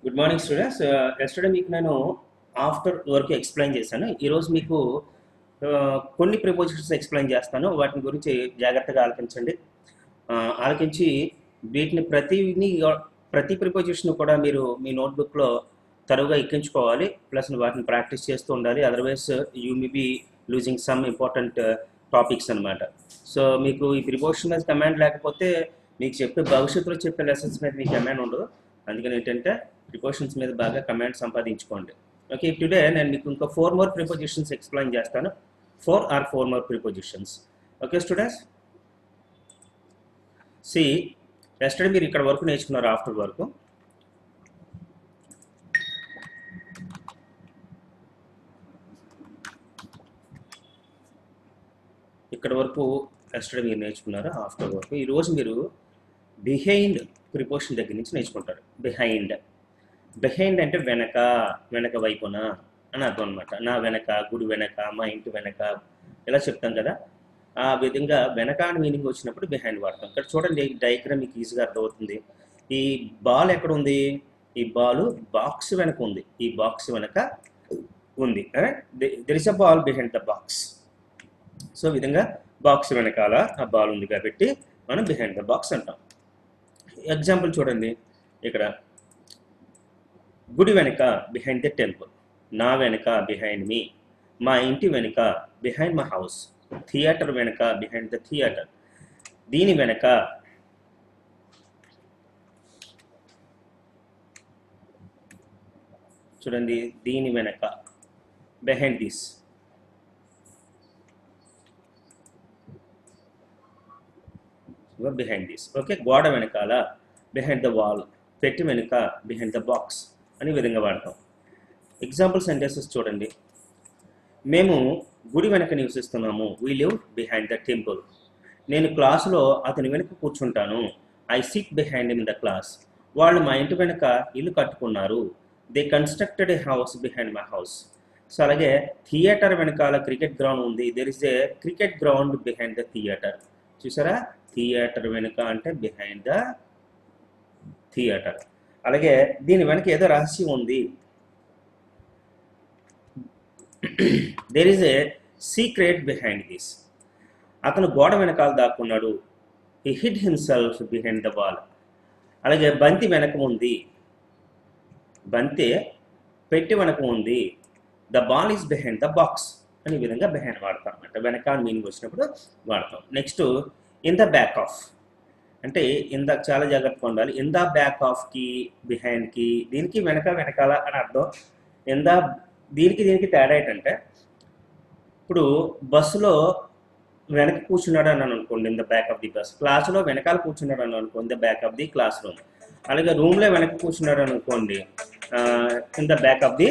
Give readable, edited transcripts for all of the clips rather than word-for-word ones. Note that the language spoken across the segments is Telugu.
Good morning students. ఎస్టర్డే మీకు నేను ఆఫ్టర్ వర్క్ ఎక్స్ప్లెయిన్ చేశాను. ఈరోజు మీకు కొన్ని ప్రిపోజిషన్స్ ఎక్స్ప్లెయిన్ చేస్తాను. వాటిని గురించి జాగ్రత్తగా ఆలకించండి. ఆలకించి వీటిని ప్రతి ప్రిపోజిషన్ కూడా మీరు మీ నోట్బుక్లో తరువుగా ఎక్కించుకోవాలి. ప్లస్ వాటిని ప్రాక్టీస్ చేస్తూ ఉండాలి. Otherwise you may be losing some important topics అనమాట. సో మీకు ఈ ప్రిపోజిషన్ మీద కమాండ్ లేకపోతే మీకు భవిష్యత్తులో చెప్పే లెసన్స్ మీద మీకు కమాండ్ ఉండదు. అందుకని ఏంటంటే ప్రిపోజిషన్స్ మీద బాగా కమాండ్ సంపాదించుకోండి. ఓకే, టుడే నేను మీకు ఇంకా 4 more ప్రిపోజిషన్స్ ఎక్స్ప్లెయిన్ చేస్తాను. 4 more prepositions. Okay students, yesterday మీరు ఇక్కడ వరకు నేర్చుకున్నారు. ఆఫ్టర్ వరకు ఇక్కడ వరకు ఎస్టర్డే మీరు నేర్చుకున్నారు. ఆఫ్టర్ వరకు ఈరోజు మీరు బిహైండ్ ప్రిపోజిషన్ దగ్గర నుంచి నేర్చుకుంటారు. బిహైండ్ అంటే వెనక వైపున అని అర్థం అనమాట. నా వెనక, గుడి వెనక, మా ఇంటి వెనక ఇలా చెప్తాం కదా. ఆ విధంగా వెనక అని మీనింగ్ వచ్చినప్పుడు బిహైండ్ వాడతాం. ఇక్కడ చూడండి, డయాగ్రామ్ మీకు ఈజీగా అర్థమవుతుంది. ఈ బాల్ ఎక్కడ ఉంది? ఈ బాల్ బాక్స్ వెనక ఉంది. ఈ బాక్స్ వెనక ఉంది. There is a ball behind the box. So ఈ విధంగా బాక్స్ వెనకాల ఆ బాల్ ఉంది కాబట్టి మనం బిహైండ్ ద బాక్స్ అంటాం. ఎగ్జాంపుల్ చూడండి, ఇక్కడ గుడి వెనక బిహైండ్ ద టెంపుల్, నా వెనక బిహైండ్ మీ, మా ఇంటి వెనక బిహైండ్ మై హౌస్, థియేటర్ వెనక బిహైండ్ ద థియేటర్, దీని వెనక చూడండి, దీని వెనక behind this, behind this. Okay, గోడ వెనకాల బిహైండ్ ద వాల్, పెట్టి వెనుక బిహైండ్ ద బాక్స్ అని విధంగా వాడతాం. ఎగ్జాంపుల్ సెంటెన్సెస్ చూడండి. మేము గుడి వెనక నివసిస్తున్నాము. We live behind the temple. నేను క్లాసులో అతని వెనుక కూర్చుంటాను. I sit behind in the class. వాళ్ళు మా ఇంటి వెనుక ఇల్లు కట్టుకున్నారు. They constructed a house behind my house. So అలాగే థియేటర్ వెనకాల క్రికెట్ గ్రౌండ్ ఉంది. There is a cricket ground behind the theatre. చూసారా, థియేటర్ వెనుక అంటే బిహైండ్ ద థియేటర్. అలాగే దీని వెనక ఏదో రహస్యం ఉంది. There is a secret behind this. అతను గోడ వెనకాల దాక్కున్నాడు. He hid himself behind the wall. అలాగే బంతి వెనక ఉంది. బంతి పెట్టి వెనక ఉంది. The ball is behind the box అని విధంగా బిహైండ్ వాడతాం. అంటే వెనక అని మీనింగ్ వచ్చినప్పుడు వాడతాం. Next in the back of అంటే ఇందాక చాలా జాగ్రత్తగా ఉండాలి. ఇన్ ద బ్యాక్ ఆఫ్కి, బిహైండ్కి, దీనికి వెనకాల అని అర్థం. దీనికి తేడా ఏంటంటే, ఇప్పుడు బస్సులో వెనక కూర్చున్నాడు అన్నాను అనుకోండి, in the back of the bus. క్లాసులో వెనకాల కూర్చున్నాడు అన్నాను అనుకోండి, the back of the class room. అలాగే రూమ్లో వెనక కూర్చున్నాడు అనుకోండి, in the back of the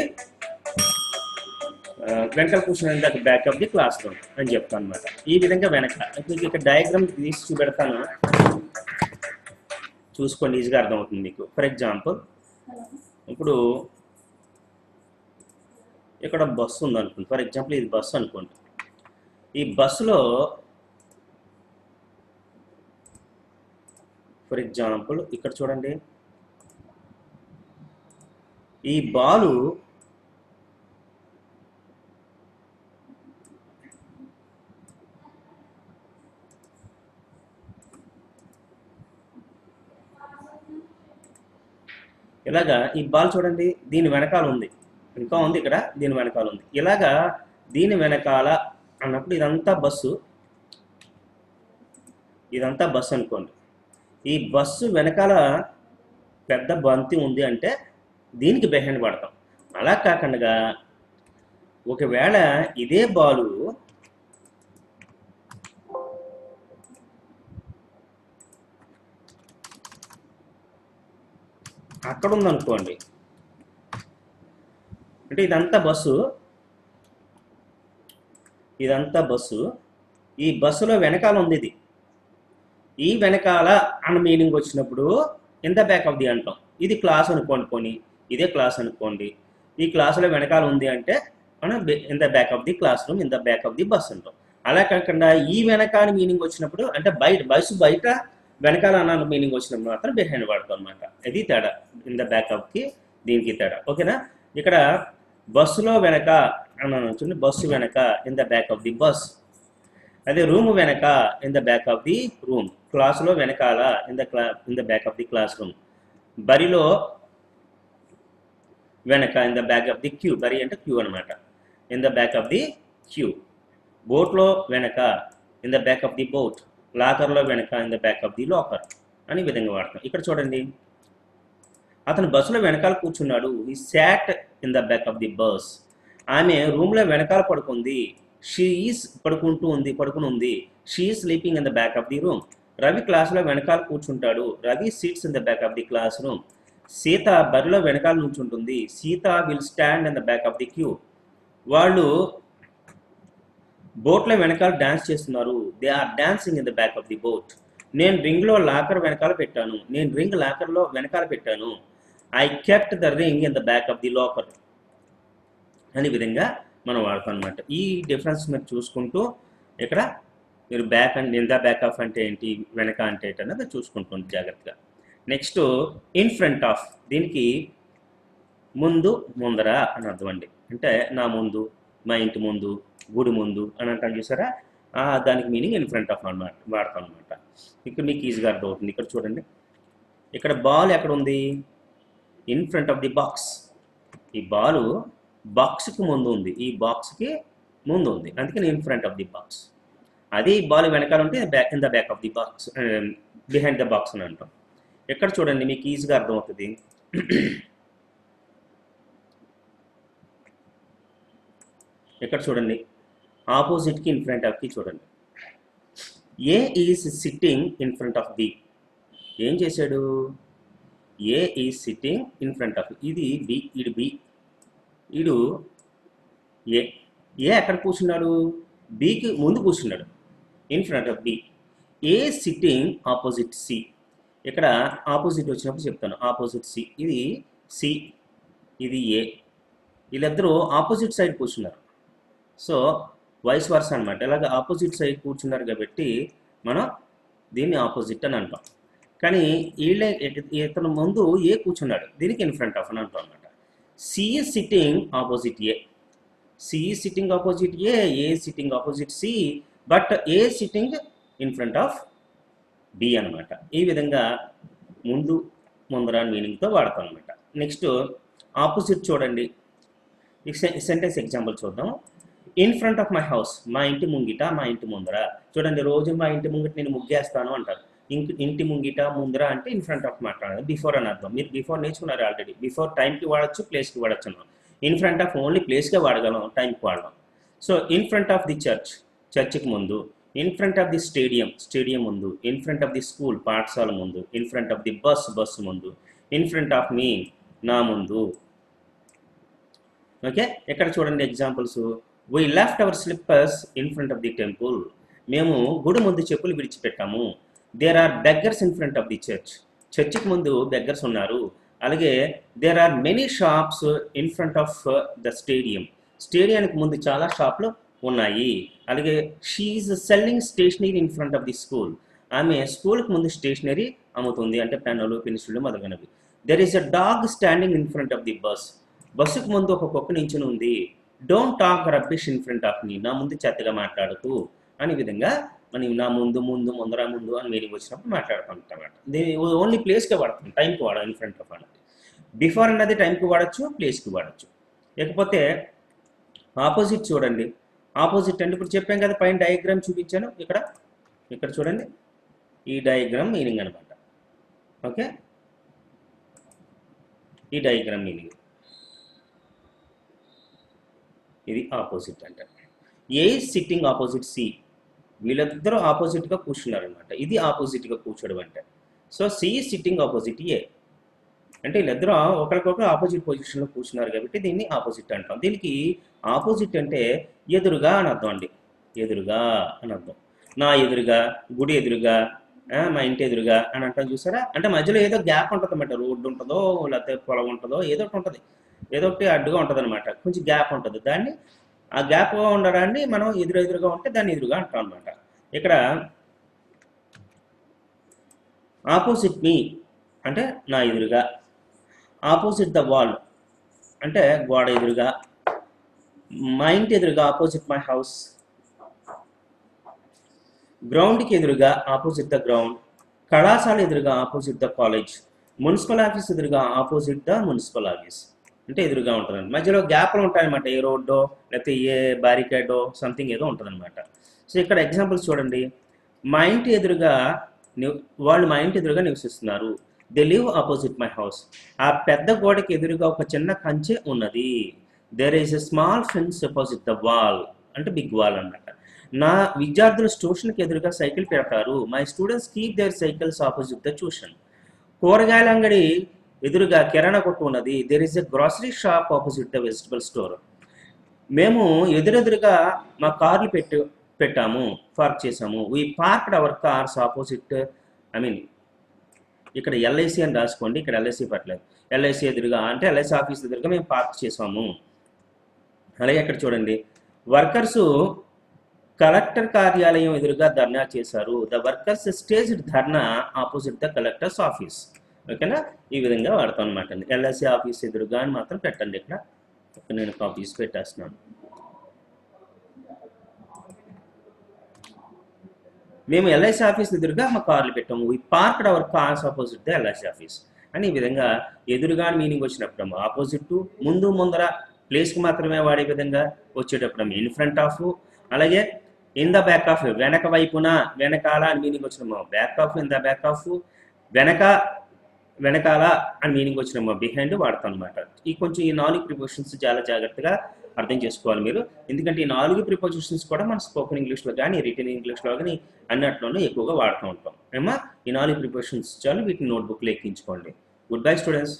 వెనకాల కూర్చున్న back of the class room అని చెప్తాను అనమాట. ఈ విధంగా వెనక మీకు ఇక్కడ డయాగ్రామ్ తీసి చూపెడతాను, చూసుకోండి, ఈజీగా అర్థమవుతుంది మీకు. ఫర్ ఎగ్జాంపుల్, ఇప్పుడు ఇక్కడ బస్సు ఉంది అనుకోండి. ఫర్ ఎగ్జాంపుల్ ఇది బస్సు అనుకోండి. ఈ బస్సులో ఫర్ ఎగ్జాంపుల్ ఇక్కడ చూడండి, ఈ బాలు ఇలాగా ఈ బాల్ చూడండి, దీని వెనకాల ఉంది, ఇంకా ఉంది ఇక్కడ, దీని వెనకాల ఉంది. ఇలాగా దీని వెనకాల అన్నప్పుడు ఇదంతా బస్సు అనుకోండి. ఈ బస్సు వెనకాల పెద్ద బంతి ఉంది అంటే దీనికి బిహైండ్ పడతాం. అలా కాకుండా ఒకవేళ ఇదే బాలు అక్కడ ఉందనుకోండి, అంటే ఇదంతా బస్సు, ఈ బస్సులో వెనకాల ఉంది. ఈ వెనకాల అన్న మీనింగ్ వచ్చినప్పుడు in the back of the అంటాం. ఇది క్లాస్ అనుకోండి, ఇదే క్లాస్ అనుకోండి. ఈ క్లాసులో వెనకాల ఉంది అంటే మనం in the back of the class room, in the back of the bus అంటాం. అలా కాకుండా ఈ వెనకాల మీనింగ్ వచ్చినప్పుడు అంటే బస్సు బయట వెనకాల అన్న మీనింగ్ వచ్చినప్పుడు మాత్రం బిహైండ్ వాడతాం అనమాట. ఇది తేడా ఇన్ ద బ్యాక్ ఆఫ్కి దీనికి తేడా. ఓకేనా? ఇక్కడ బస్సులో వెనక అన్నాను చూడండి, బస్సు వెనక in the back of the bus. అదే రూమ్ వెనక in the back of the room. క్లాసులో వెనకాల in the back of the class room. బరిలో వెనక in the back of the queue. బరి అంటే క్యూ అనమాట. In the back of the queue. బోట్లో వెనక in the back of the boat. లాకర్లో వెనక in the back of the locker అని విధంగా వాడతాం. ఇక్కడ చూడండి, అతను బస్సులో వెనకాల కూర్చున్నాడు. He sat in the back of the bus. ఆమె రూమ్లో వెనకాల పడుకుంది. షీ ఈజ్ పడుకుని ఉంది. She is sleeping in the back of the room. Ravi క్లాసులో వెనకాల కూర్చుంటాడు. Ravi seats in the back of the class room. Sita బరిలో వెనకాల నుంచుంటుంది. Sita will stand in the back of the queue. వాళ్ళు బోట్లో వెనకాల డ్యాన్స్ చేస్తున్నారు. They are dancing in the back of the boat. నేను రింగ్లో లాకర్ వెనకాల పెట్టాను. నేను రింగ్ లాకర్లో వెనకాల పెట్టాను. I kept the ring in the back of the locker అనే విధంగా మనం వాడతాం అనమాట. ఈ డిఫరెన్స్ మీరు చూసుకుంటూ ఇక్కడ మీరు back and in the back of అంటే ఏంటి, వెనక అంటే ఏంటి అన్నది చూసుకుంటుంది జాగ్రత్తగా. Next in front of. దీనికి ముందు ముందర అని అర్థం అండి. అంటే నా ముందు, మా ఇంటి ముందు, గుడి ముందు అని అంటాను చూసారా, దానికి మీనింగ్ ఇన్ ఫ్రంట్ ఆఫ్ అన్నమాట వాడతాం అనమాట. ఇక్కడ మీకు ఈజీగా అర్థమవుతుంది. ఇక్కడ చూడండి, ఇక్కడ బాల్ ఎక్కడ ఉంది, in front of the box. ఈ బాలు బాక్స్కి ముందు ఉంది, ఈ బాక్స్కి ముందు ఉంది, అందుకని in front of the box. అది బాల్ వెనకాల ఉంటే in the back of the box, behind the box అని అంటాం. ఎక్కడ చూడండి మీకు ఈజీగా అర్థమవుతుంది. ఎక్కడ చూడండి, ఆపోజిట్కి ఇన్ ఫ్రంట్ ఆఫ్కి చూడండి. A is sitting in front of B. ఏం చేశాడు, A is sitting in front of. ఇది బి, ఇడు బి, ఇడు ఏ. ఏ ఎక్కడ కూర్చున్నాడు, బికి ముందు కూర్చున్నాడు, in front of B. A sitting opposite C. ఇక్కడ ఆపోజిట్ వచ్చినప్పుడు చెప్తాను, ఆపోజిట్ సి. ఇది సి, ఇది ఏ. వీళ్ళిద్దరూ ఆపోజిట్ సైడ్ కూర్చున్నారు. సో వైస్ వర్స్ అనమాట. ఇలాగ ఆపోజిట్ సైడ్ కూర్చున్నారు కాబట్టి మనం దీన్ని ఆపోజిట్ అని అంటాం. కానీ ఇతను ముందు ఏ కూర్చున్నాడు, దీనికి ఇన్ ఫ్రంట్ ఆఫ్ అని అంటాం అనమాట. C is sitting opposite A. C is sitting opposite A, A sitting opposite C, but A sitting in front of B అనమాట. ఈ విధంగా ముందు ముందర మీనింగ్తో వాడతాం అనమాట. నెక్స్ట్ ఆపోజిట్ చూడండి. సెంటెన్స్ ఎగ్జాంపుల్ చూద్దాం. In front of my house. మా ఇంటి ముంగిట, మా ఇంటి ముందర. చూడండి, రోజు మా ఇంటి ముంగిట నేను ముగ్గేస్తాను అంటారు. ఇంటి ముంగిట, ముందర అంటే ఇన్ ఫ్రంట్ ఆఫ్ మాట్లాడాలి. బిఫోర్ అని అర్థం. మీరు బిఫోర్ నేర్చుకున్నారు ఆల్రెడీ. బిఫోర్ టైంకి వాడచ్చు, ప్లేస్కి వాడచ్చు. ఇన్ ఫ్రంట్ ఆఫ్ ఓన్లీ ప్లేస్కే వాడగలం, టైంకి వాడదాం. So in front of the church, చర్చ్కి ముందు. In front of the stadium, stadium ముందు. In front of the school, పాఠశాల ముందు. In front of the bus, bus ముందు. ఇన్ ఫ్రంట్ ఆఫ్ మీ, నా ముందు. ఓకే, ఎక్కడ చూడండి examples. We left our slippers in front of the temple. మేము గుడి ముందు చెప్పులు విడిచిపెట్టాము. There are beggars in front of the church. చర్చ్కి ముందు బెగ్గర్స్ ఉన్నారు. అలాగే there are many shops in front of the stadium. స్టేడియానికి ముందు చాలా షాప్లు ఉన్నాయి. అలాగే she selling stationery in front of the school. ఆమె స్కూల్కి ముందు స్టేషనరీ అమ్ముతుంది, అంటే పెన్నులు, పెన్సిళ్ళు మొదలైనవి. There is a dog standing in front of the bus. బస్సుకు ముందు ఒక కుక్క నించుని ఉంది. Don't talk rubbish in front of me. నా ముందు చెత్తగా మాట్లాడుతూ అనే విధంగా మనం నా ముందు, ముందర, ముందు అని మీనింగ్ వచ్చినప్పుడు మాట్లాడుకుంటాం అన్నమాట. దీన్ని ఓన్లీ ప్లేస్కే వాడతాం, టైంకి వాడాలి. ఇన్ ఫ్రంట్ ఆఫ్ అన్నది బిఫోర్ అన్నది టైంకి వాడచ్చు, ప్లేస్కి వాడచ్చు. లేకపోతే ఆపోజిట్ చూడండి. ఆపోజిట్ అంటే ఇప్పుడు చెప్పాం కదా, పైన డయాగ్రామ్ చూపించాను. ఇక్కడ చూడండి, ఈ డయాగ్రామ్ మీనింగ్ అనమాట. ఓకే, ఈ డయాగ్రామ్ మీనింగ్ ఇది ఆపోజిట్ అంటే. ఏ సిట్టింగ్ ఆపోజిట్ సి. వీళ్ళిద్దరూ ఆపోజిట్గా కూర్చున్నారనమాట. ఇది ఆపోజిట్గా కూర్చోడం అంటే. సో సి సిట్టింగ్ ఆపోజిట్ ఏ అంటే వీళ్ళిద్దరూ ఒకరికొకరు ఆపోజిట్ పొజిషన్లో కూర్చున్నారు కాబట్టి దీన్ని ఆపోజిట్ అంటాం. దీనికి ఆపోజిట్ అంటే ఎదురుగా అని అర్థం అండి. ఎదురుగా అని అర్థం. నా ఎదురుగా, గుడి ఎదురుగా, మా ఇంటి ఎదురుగా అని అంటాం చూసారా. అంటే మధ్యలో ఏదో గ్యాప్ ఉంటుంది అన్నమాట. రోడ్డు ఉంటుందో, లేకపోతే పొలం ఉంటుందో, ఏదో ఒకటి ఉంటుంది. ఏదో ఒకటి అడ్డుగా ఉంటుంది అనమాట. కొంచెం గ్యాప్ ఉంటుంది. దాన్ని, ఆ గ్యాప్గా ఉండడాన్ని మనం ఎదురుగా ఉంటే దాన్ని ఎదురుగా అంటాం అనమాట. ఇక్కడ ఆపోజిట్ మీ అంటే నా ఎదురుగా. ఆపోజిట్ ద వాల్ అంటే గోడ ఎదురుగా, మా ఇంటి ఎదురుగా ఆపోజిట్ మై హౌస్, గ్రౌండ్కి ఎదురుగా ఆపోజిట్ ద గ్రౌండ్, కళాశాల ఎదురుగా opposite the college, municipal office ఎదురుగా ఆపోజిట్ ద మున్సిపల్ ఆఫీస్. అంటే ఎదురుగా ఉంటుందండి. మధ్యలో గ్యాప్లు ఉంటాయన్నమాట, ఏ రోడ్డో లేకపోతే ఏ బ్యారికేడో సంథింగ్ ఏదో ఉంటుందన్నమాట. సో ఇక్కడ ఎగ్జాంపుల్స్ చూడండి. మా ఇంటి ఎదురుగా వాళ్ళు మా ఇంటి ఎదురుగా నివసిస్తున్నారు. They live opposite my house. ఆ పెద్ద గోడకి ఎదురుగా ఒక చిన్న కంచె ఉన్నది. There is a small fence opposite the wall అంటే బిగ్ వాల్ అన్నమాట. నా విద్యార్థులు ట్యూషన్కి ఎదురుగా సైకిల్ పెడతారు. My students keep their cycles opposite the tuition. కూరగాయల అంగడి ఎదురుగా కిరాణా కొట్టు ఉన్నది. There is a grocery shop opposite the vegetable store. మేము ఎదురెదురుగా మా కార్లు పెట్టాము, పార్క్ చేసాము. We parked our cars opposite, ఇక్కడ ఎల్ఐసి అని రాసుకోండి, ఇక్కడ ఎల్ఐసి పట్టలేదు. ఎల్ఐసి ఎదురుగా అంటే ఎల్ఐసి ఆఫీస్ ఎదురుగా మేము పార్క్ చేసాము. అలాగే ఇక్కడ చూడండి, వర్కర్సు కలెక్టర్ కార్యాలయం ఎదురుగా ధర్నా చేశారు. The workers staged dharna opposite the collector's office. ఓకేనా, ఈ విధంగా వాడతాం అనమాట. ఎల్ఐసి ఆఫీస్ ఎదురుగా అని మాత్రం పెట్టండి. ఇక్కడ నేను కాపీస్ పెట్టేస్తున్నాను. మేము ఎల్ఐసి ఆఫీస్ ఎదురుగా మా కార్లు పెట్టాము. We parked our cars opposite the LIC office అని ఈ విధంగా ఎదురుగా మీనింగ్ వచ్చినప్పుడు ఆపోజిట్, ముందు ముందర ప్లేస్కి మాత్రమే వాడే విధంగా వచ్చేటప్పుడు ఇన్ ఫ్రంట్ ఆఫ్, అలాగే ఇన్ ద బ్యాక్ ఆఫ్ వెనక వైపున, వెనకాల అని మీనింగ్ వచ్చినమో back of, in the back of వెనకాల అని మీనింగ్ వచ్చినమో బిహైండ్ వాడతాం అనమాట. కొంచెం ఈ 4 ప్రిపోజిషన్స్ చాలా జాగ్రత్తగా అర్థం చేసుకోవాలి మీరు. ఎందుకంటే ఈ 4 ప్రిపోజిషన్స్ కూడా మన స్పోకెన్ ఇంగ్లీష్లో కానీ రిటన్ ఇంగ్లీష్లో కానీ అన్నట్లోనూ ఎక్కువగా వాడుతూ ఉంటాం. ఏమా ఈ 4 ప్రిపోజిషన్స్ చాలు, వీటిని నోట్బుక్లో ఎక్కించుకోండి. Good bye students.